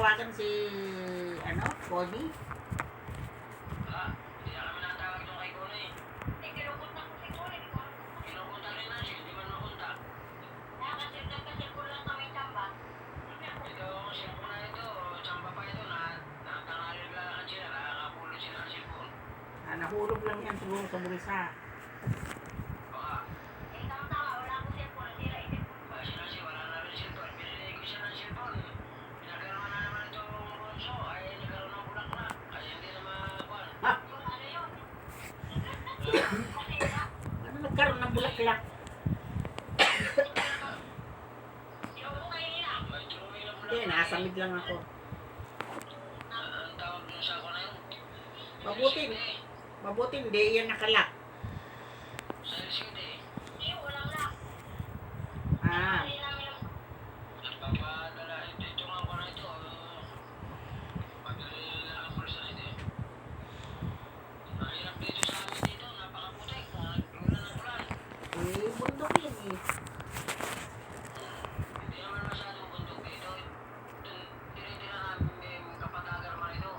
tawagan si, Connie? Hindi na kami natawag doon kay Connie. Kinukunta ko si Connie. Kinukunta rin na siya, hindi man makunta. Nagkasilpon lang kami tsamba. Ito, ang silpon na ito, tsamba pa ito, natangalin lang sila, nakakapulot sila ng silpon. Nahulog lang yan siguro sa bulsa. Baka. Tama, wala akong silpon, sila isilpon. Sila siya, wala na rin silpon. Binili ko siya ng silpon. Pinagkaroon na naman itong bunso, ay nagkaroon ng bulaklak. Kaya hindi na makuha. Ano yun? Ano nagkaroon ng bulaklak? Hindi, nasamid lang ako. Ang tawag dun sa ako na yun? Mabuti hindi yan nakalak. Sa LCD. Walang lock. Ah, Papadala, ito nga ko na ito. Padali na ang pulsa na ito. Ang hirap dito sa amin dito, napakaputik. Ulan ng ulan. bundok yan eh. Hindi naman masyadong bundok dito. Tinitira namin kapatagar man ito.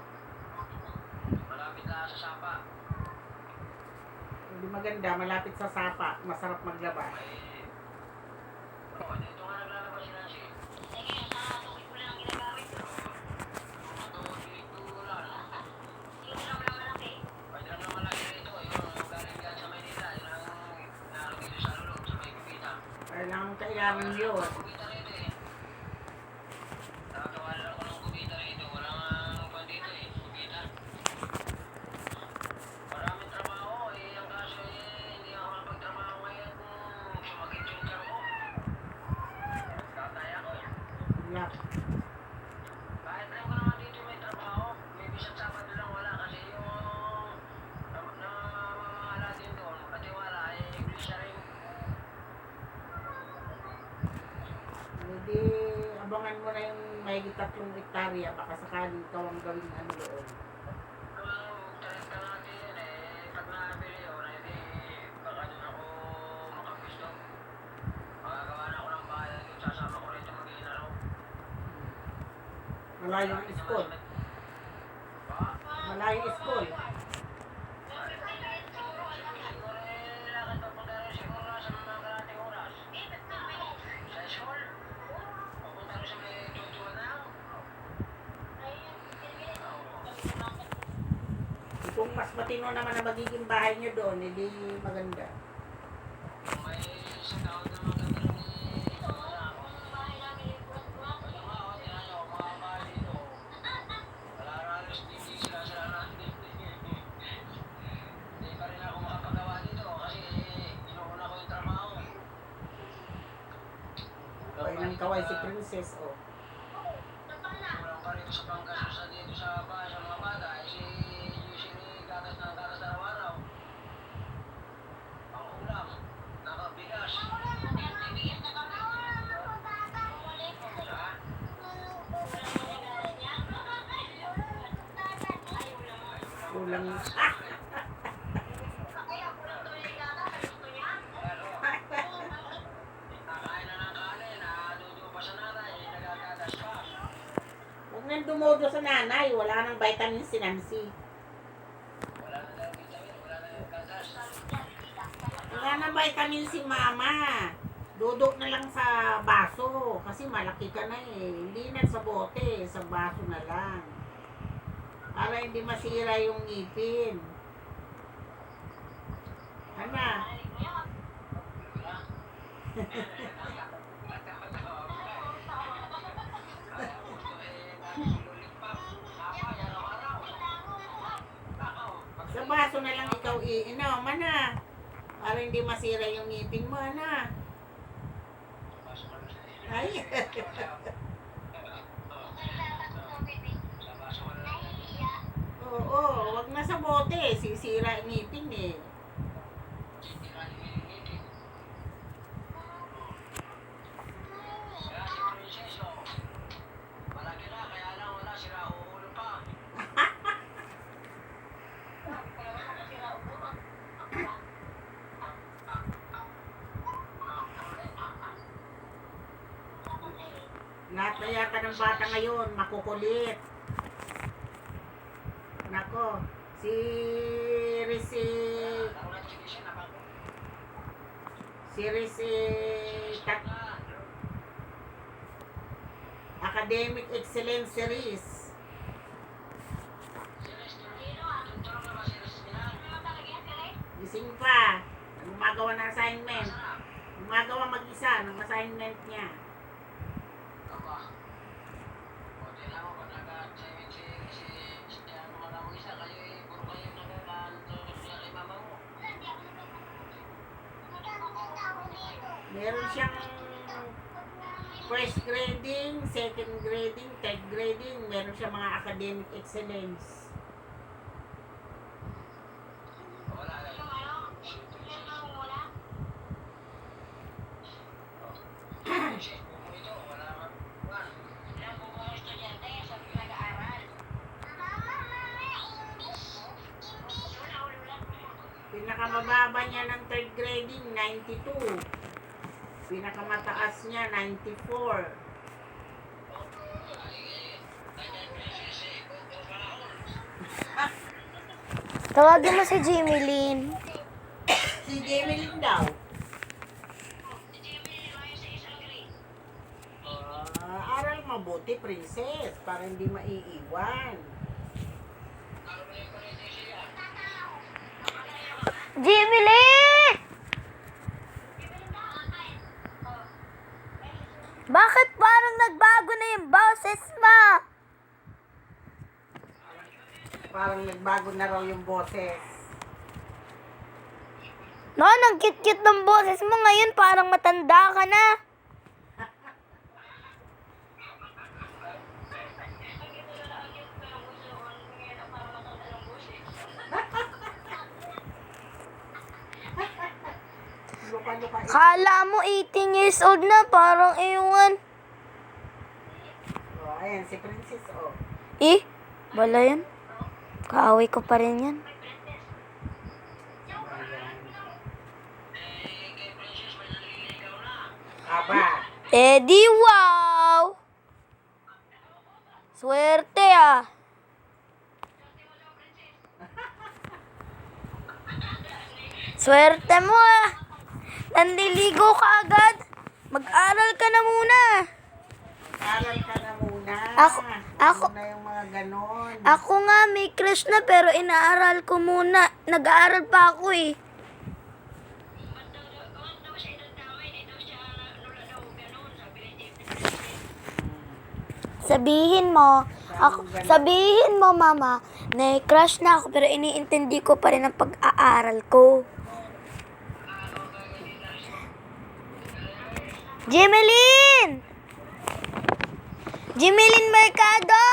Malapit na sa sapa. Hindi maganda, malapit sa sapa, masarap maglaba. Dito nga naglalabas si Nancy. Sige, sa tukit ko lang ginagamit ko. Tukit ko lang. Yung drum na malaki. May drum na malaki rito. Yung galing dyan sa Maynila. Yun ang naroon dito sa lulog, sa may kubita. Kailangan yun. Kubita rito eh. Nakagawa na ako ng kubita rito. Walang pan dito eh. Kubita. Maraming trabaho eh. Ang kaso eh, hindi ako nakapagtrabaho ngayon kung sumakit yung tiyan ko. Tatay ako eh. Yak. Kahit alam ko naman dito may trabaho, may bisan Sabado lang wala kasi yung namamahala din doon, katiwala ay iglesia rin. Hindi, abangan mo na yung may 3 hektarya, baka sakali ikaw ang gawing doon. Kung talenta natin yun eh, pag nabili yun, hindi baka doon ako makapisto. Magagawa na ako ng bahay doon, sasama ko rito mag-iinaraw. Malayo ang school. Malayo ang school. Siguro eh, lakad papunta rin siguro sa mga kalating oras. Sa school, papunta rin sa may tutuan na. Kung mas matino naman ang magiging bahay nyo doon, hindi maganda. May isang taon na maganda rin eh. Bahay namin, ano nga, o, tinan nyo, mga bahay dito. Wala ralos, hindi sila na. Hindi pa rin ako makapagawa dito kasi inuuna ko yung trabaho. Kaway ng kaway si Princess, oh. Kulang pa rito sa pangkasusa dito sa bahay sa mga bata. Si usually gatas na araw-araw. Ang ulam, nakabigas. Kulang. Nakain na ng kanin, nadudo pa sa nanay, nagagatas pa. Huwag nang dumodo sa nanay, wala nang vitamin si Nancy. Wala na daw vitamin, wala na yung gatas. Wala nang vitamin si mama. Dudok na lang sa baso, kasi malaki ka na eh. Hindi na sa bote, sa baso na lang. Para hindi masira yung ngipin. Ano? Sa baso na lang ikaw iinom, mana. Para hindi masira yung ngipin mo, ana. Ay. Oo, wag na sa bote. Sisira ang ngipin eh. Malaki na, kaya lang wala, sira ulo pa. Lahat Iba yata ng bata ngayon, makukulit. Nako, si Risi, Academic Excellence Series. Gising pa. Gumagawa ng assignment. Gumagawa mag-isa ng assignment niya. Meron siyang first grading, second grading, third grading. Meron siyang mga academic excellence. Pinakamababa niya ng third grading, 92. Pinakamataas niya, 94. Tawagin mo si Jimmy Lynn. Si Jamie Lynn daw. Aral mabuti, princess, para hindi maiiwan. Jimmy Lynn! Bakit parang nagbago na yung boses mo? Parang nagbago na raw yung boses. No, ang cute-cute ng boses mo ngayon, parang matanda ka na. Luka-luka. Kala mo 18 years old na, parang ewan. Oh, ayan, si princess, oh. Bala yan. Kaaway ko pa rin yan. Aba. Di wow! Swerte ah. Swerte mo ah. Nandiligo ka agad. Mag-aral ka na muna. Aral ka na muna. Ako- Ano na yung mga ganon. Ako nga may crush na pero inaaral ko muna. Nag-aaral pa ako eh. Sabihin mo mama, na crush na ako pero iniintindi ko pa rin ang pag-aaral ko. Jimelin! Jimelin Mercado!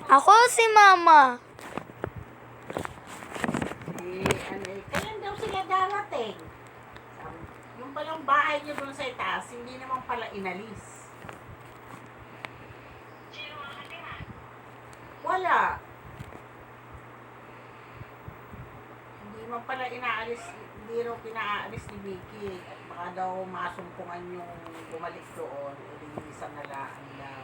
Ako si mama. Kailan daw sila darating? Yung palang bahay niyo doon sa itaas, hindi naman pala inalis. Wala. Hindi man pala inaalis, hindi raw pinaalis ni Vicky. At baka daw masumpungan yung bumalik doon. Ilinisan na lang daw.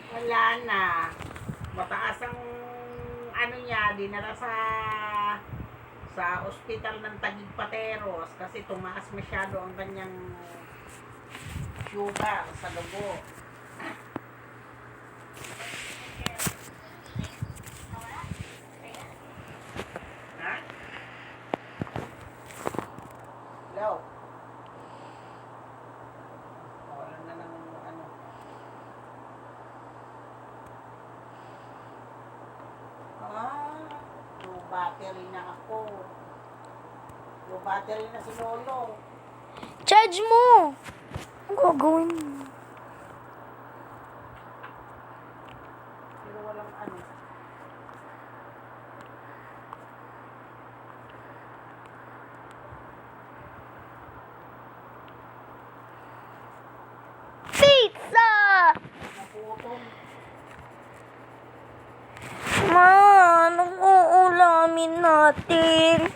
Wala na. Mataas ang ano niya, dinala sa ospital ng Taguig Pateros kasi tumaas masyado ang kanyang sugar sa dugo. Ha? Hello? Wala na ng ano. Low battery na ako. Low battery na si Lolo. Charge mo! Ang gagawin mo? Pero walang ano. Pizza! Naputol. natin.